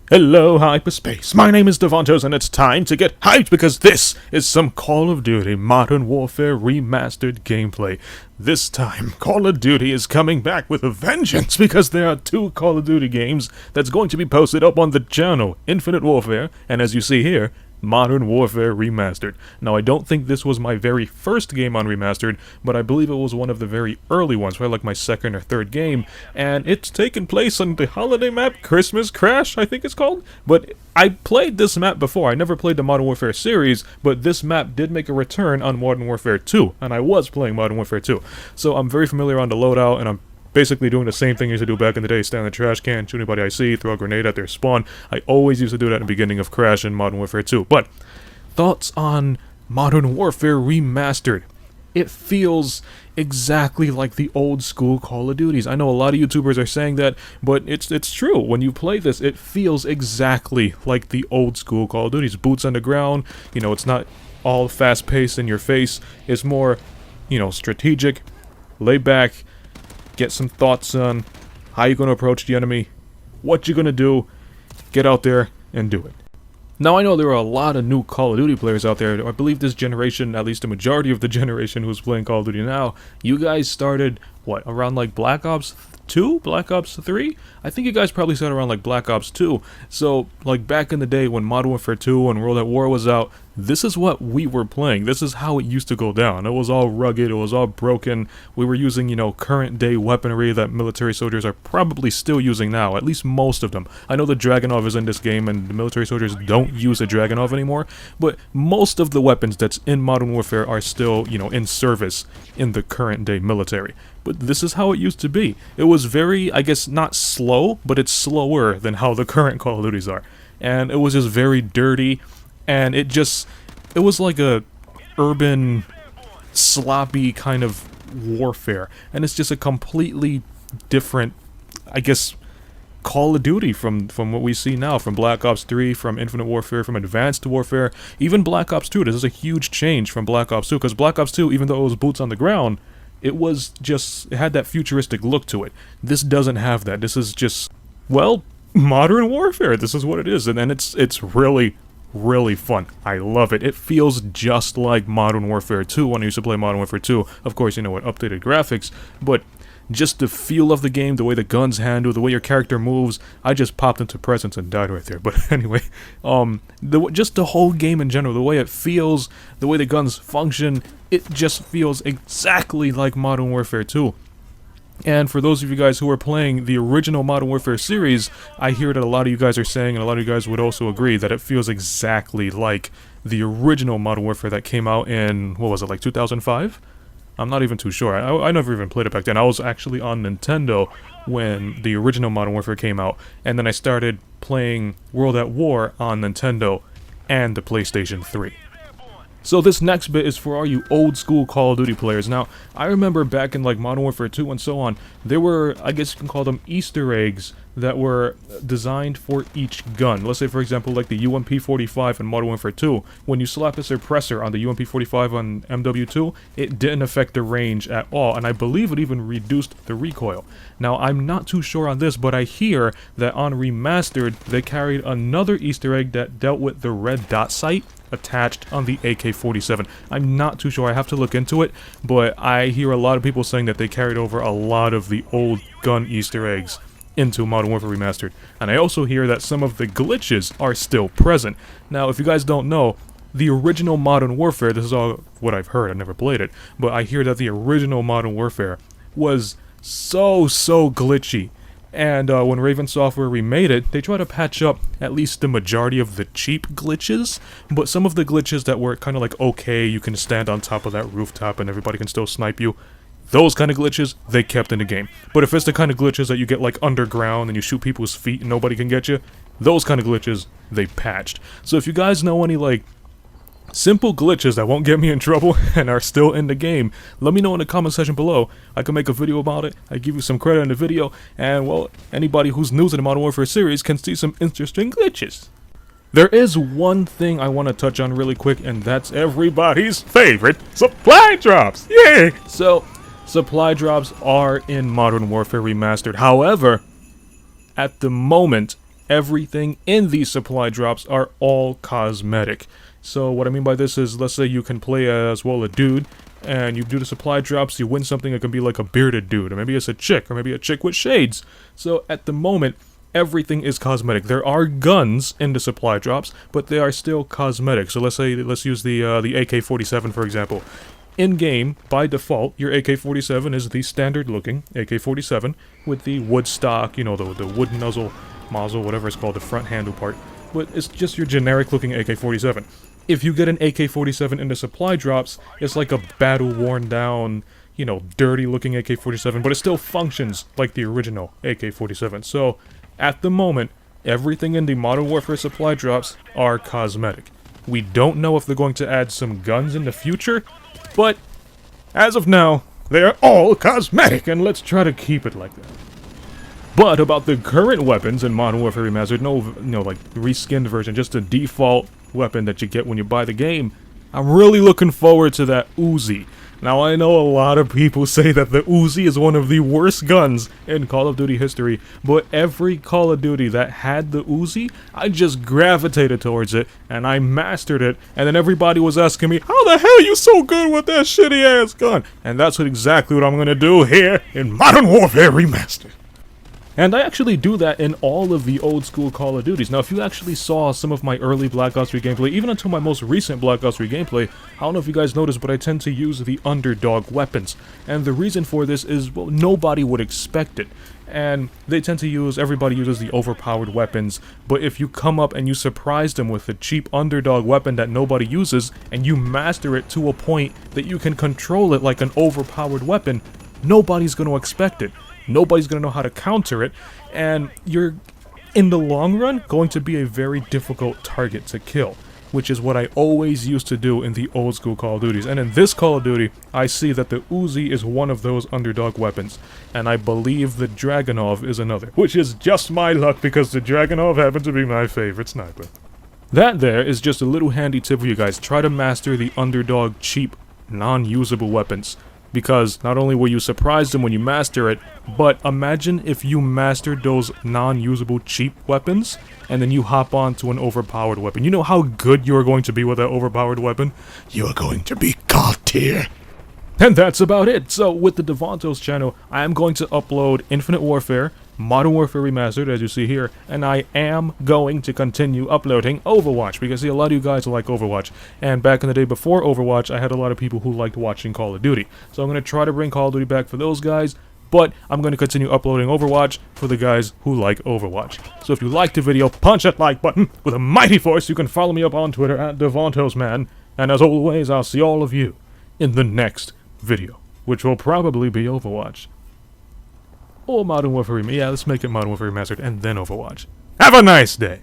Hello, hyperspace. My name is Davontos, and it's time to get hyped because this is some Call of Duty Modern Warfare Remastered gameplay. This time, Call of Duty is coming back with a vengeance because there are two Call of Duty games that's going to be posted up on the channel, Infinite Warfare, and as you see here, Modern Warfare Remastered. Now, I don't think this was my very first game on Remastered, but I believe it was one of the very early ones, probably like my second or third game, and it's taken place on the holiday map, Christmas Crash, I think it's called. But I played this map before. I never played the Modern Warfare series, but this map did make a return on Modern Warfare 2, and I was playing Modern Warfare 2. So I'm very familiar on the loadout, and I'm basically doing the same thing I used to do back in the day, stand in the trash can, shoot anybody I see, throw a grenade at their spawn. I always used to do that in the beginning of Crash and Modern Warfare 2. But, thoughts on Modern Warfare Remastered. It feels exactly like the old school Call of Duties. I know a lot of YouTubers are saying that, but it's true. When you play this, it feels exactly like the old school Call of Duties. Boots on the ground, you know, it's not all fast-paced in your face. It's more, you know, strategic, laid back. Get some thoughts on how you're going to approach the enemy, what you're going to do, get out there and do it. Now, I know there are a lot of new Call of Duty players out there. I believe this generation, at least the majority of the generation who's playing Call of Duty now, you guys started, what, around like Black Ops 2? Black Ops 3? I think you guys probably started around like Black Ops 2. So, like back in the day when Modern Warfare 2 and World at War was out, this is what we were playing. This is how it used to go down. It was all rugged, it was all broken. We were using, you know, current day weaponry that military soldiers are probably still using now, at least most of them. I know the Dragunov is in this game and the military soldiers don't use a Dragunov anymore, but most of the weapons that's in Modern Warfare are still, you know, in service in the current day military. But this is how it used to be. It was very, I guess, not slow, but it's slower than how the current Call of Duties are. And it was just very dirty, and it was like a urban, sloppy kind of warfare. And it's just a completely different, I guess, Call of Duty from what we see now, from Black Ops 3, from Infinite Warfare, from Advanced Warfare, even Black Ops 2. This is a huge change from Black Ops 2, because Black Ops 2, even though it was boots on the ground, it had that futuristic look to it. This doesn't have that. This is just, well, Modern Warfare. This is what it is, and it's really, really fun. I love it. It feels just like Modern Warfare 2 when I used to play Modern Warfare 2. Of course, you know, with updated graphics, but just the feel of the game, the way the guns handle, the way your character moves, I just popped into presence and died right there. But anyway, just the whole game in general, the way it feels, the way the guns function, it just feels exactly like Modern Warfare 2. And for those of you guys who are playing the original Modern Warfare series, I hear that a lot of you guys are saying, and a lot of you guys would also agree, that it feels exactly like the original Modern Warfare that came out in, what was it, like 2005? I'm not even too sure. I never even played it back then. I was actually on Nintendo when the original Modern Warfare came out, and then I started playing World at War on Nintendo and the PlayStation 3. So this next bit is for all you old school Call of Duty players. Now, I remember back in like Modern Warfare 2 and so on, there were, I guess you can call them Easter eggs that were designed for each gun. Let's say, for example, like the UMP-45 in Modern Warfare 2. When you slap a suppressor on the UMP-45 on MW2, it didn't affect the range at all, and I believe it even reduced the recoil. Now, I'm not too sure on this, but I hear that on Remastered, they carried another Easter egg that dealt with the red dot sight attached on the AK-47. I'm not too sure, I have to look into it, but I hear a lot of people saying that they carried over a lot of the old gun Easter eggs into Modern Warfare Remastered. And I also hear that some of the glitches are still present. Now, if you guys don't know, the original Modern Warfare, this is all what I've heard, I've never played it, but I hear that the original Modern Warfare was so glitchy. And when Raven Software remade it, they tried to patch up at least the majority of the cheap glitches, but some of the glitches that were kind of like, okay, you can stand on top of that rooftop and everybody can still snipe you, those kind of glitches, they kept in the game. But if it's the kind of glitches that you get like underground and you shoot people's feet and nobody can get you, those kind of glitches, they patched. So if you guys know any like simple glitches that won't get me in trouble and are still in the game, let me know in the comment section below. I can make a video about it, I give you some credit in the video, and well, anybody who's new to the Modern Warfare series can see some interesting glitches. There is one thing I want to touch on really quick, and that's everybody's favorite, supply drops! Yay! So, supply drops are in Modern Warfare Remastered. However, at the moment, everything in these supply drops are all cosmetic. So what I mean by this is, let's say you can play as, well, a dude, and you do the supply drops, you win something that can be like a bearded dude, or maybe it's a chick, or maybe a chick with shades. So at the moment, everything is cosmetic. There are guns in the supply drops, but they are still cosmetic. So let's use the AK-47 for example. In-game, by default, your AK-47 is the standard-looking AK-47 with the wood stock, you know, the wood muzzle, whatever it's called, the front handle part. But it's just your generic-looking AK-47. If you get an AK-47 in the supply drops, it's like a battle-worn down, you know, dirty-looking AK-47, but it still functions like the original AK-47. So, at the moment, everything in the Modern Warfare supply drops are cosmetic. We don't know if they're going to add some guns in the future, but as of now, they are all cosmetic, and let's try to keep it like that. But about the current weapons in Modern Warfare Remastered, no, like, reskinned version, just a default weapon that you get when you buy the game, I'm really looking forward to that Uzi. Now, I know a lot of people say that the Uzi is one of the worst guns in Call of Duty history, but every Call of Duty that had the Uzi, I just gravitated towards it, and I mastered it, and then everybody was asking me, how the hell are you so good with that shitty-ass gun? And that's exactly what I'm gonna do here in Modern Warfare Remastered. And I actually do that in all of the old school Call of Duties. Now, if you actually saw some of my early Black Ops 3 gameplay, even until my most recent Black Ops 3 gameplay, I don't know if you guys noticed, but I tend to use the underdog weapons. And the reason for this is, well, nobody would expect it. And they tend to everybody uses the overpowered weapons, but if you come up and you surprise them with a cheap underdog weapon that nobody uses, and you master it to a point that you can control it like an overpowered weapon, nobody's going to expect it. Nobody's going to know how to counter it, and you're, in the long run, going to be a very difficult target to kill, which is what I always used to do in the old school Call of Duties. And in this Call of Duty, I see that the Uzi is one of those underdog weapons, and I believe the Dragunov is another, which is just my luck because the Dragunov happens to be my favorite sniper. That there is just a little handy tip for you guys. Try to master the underdog, cheap, non-usable weapons. Because not only will you surprise them when you master it, but imagine if you mastered those non-usable cheap weapons, and then you hop on to an overpowered weapon. You know how good you are going to be with that overpowered weapon? You are going to be god tier. And that's about it. So with the Davontos channel, I am going to upload Infinite Warfare, Modern Warfare Remastered, as you see here, and I am going to continue uploading Overwatch, because see, a lot of you guys like Overwatch, and back in the day before Overwatch, I had a lot of people who liked watching Call of Duty. So I'm going to try to bring Call of Duty back for those guys, but I'm going to continue uploading Overwatch for the guys who like Overwatch. So if you liked the video, punch that like button with a mighty force. You can follow me up on Twitter at DavontosMan, and as always, I'll see all of you in the next video, which will probably be Overwatch. Or Modern Warfare Remastered. Yeah, let's make it Modern Warfare Remastered and then Overwatch. Have a nice day!